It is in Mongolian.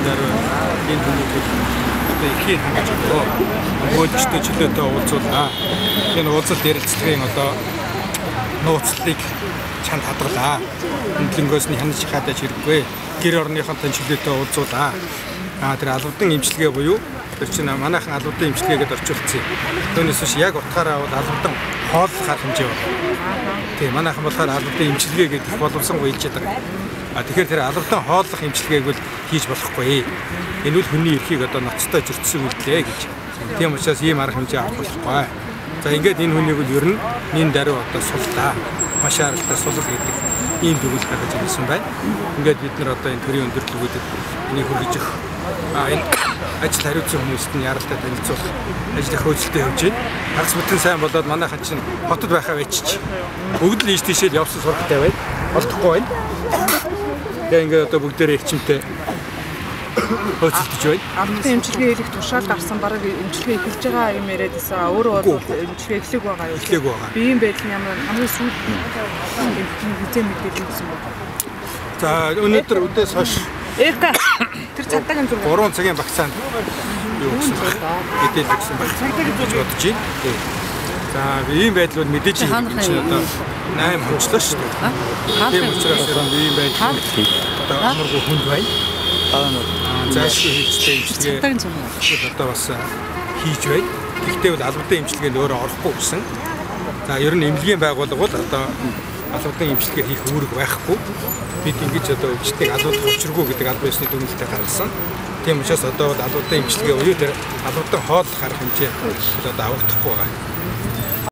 даруй энэ хүнийг одоо ихээр хангаж өгөө. Өгөөжтэй чөлөөтэй уулзуулаа. Энэ уулзалт ярилцлагын одоо нууцлалыг чанд хадгалаа. Хөндлөнгөөс нь хянаж хадаж хэрэггүй. Гэр орныхонтой чөлөөтэй уулзуулаа. Тэр албадан имчилгээ буюу тэр чинь манайхан албадан имчилгээгээд орчуулсан. Түүнээс биш яг утгаараа бол албадан хооллох арга хэмжээ байна. Тийм манайхан болохоор албадан имчилгээ гэдэг боловсонгүй хэлж байгаа. Тэгэхээр тэр албадан хооллох имчилгээг бол хийж болохгүй. Энэ үл хүний эрхийг одоо ноцтой зөрчсөн үлдлээ гэж. Тийм учраас ийм арга хэмжээ авах болохгүй. За ингээд энэ хүнийг бол ер нь нин даруй одоо суллаа. Маш аралтай сулл гэдэг ийм төгөл гаргаж ирсэн байна. Ингээд бид нар одоо энэ төрийн өндөрлөгүүдэд энийг хүргэж өгөх энэ ажил хариуцсан хүмүүст нь яралтай танилцуулах ажил хөөцөлтэй явж байна. Хагас бүтэн сайн болоод манайхан чинь хотод байхаа вечиж. Бүгд л ийш тийшээ явсан сургатай байна. Олдохгүй байна. Тэгээ ингээд одоо бүгдээрээ эрчимтэй хөөцөлдөж байна. Албадан эмчилгээ хийх тушаал гарсан бараг эмчилгээ эхэлж байгаа юм яриад байсан. Өөрөө бол эмчилгээ эхлэх байгаа юу? Эхлэх байгаа. Биеийн байдал нь ямар хамгийн сүүлд хизээ мэдээлэл гэсэн байна. За өнөөдөр үдээс хойш Эка тэр цагдаагийн зүрх 3 цагийн багцаанд юу гэсэн бэ? Мэдээлэл өгсөн баг. Гэж бодож байна. За ийм байдал бол мэдээж чинь одоо 8 хонцлоо шүү дээ. Тийм учраас ийм байдал одоо амаргүй хүнд байна. Заашгүй хийцтэй имчилгээ одоо бас хийж байна. Гэхдээ бол албадан имчилгээнд өөрөө орохгүй гэсэн. За ер нь эмнэлгийн байгууллага бол одоо албадан имчилгээ хийх үүрэг байхгүй. Бид ингэж одоо өвчтнийг албадах учиргүй гэдэг албан ёсны дүгнэлтэд гаргасан. Тийм учраас одоо бол албадан имчилгээ буюу тэр албадан хооллох арга хэмжээ одоо авагдахгүй байгаа.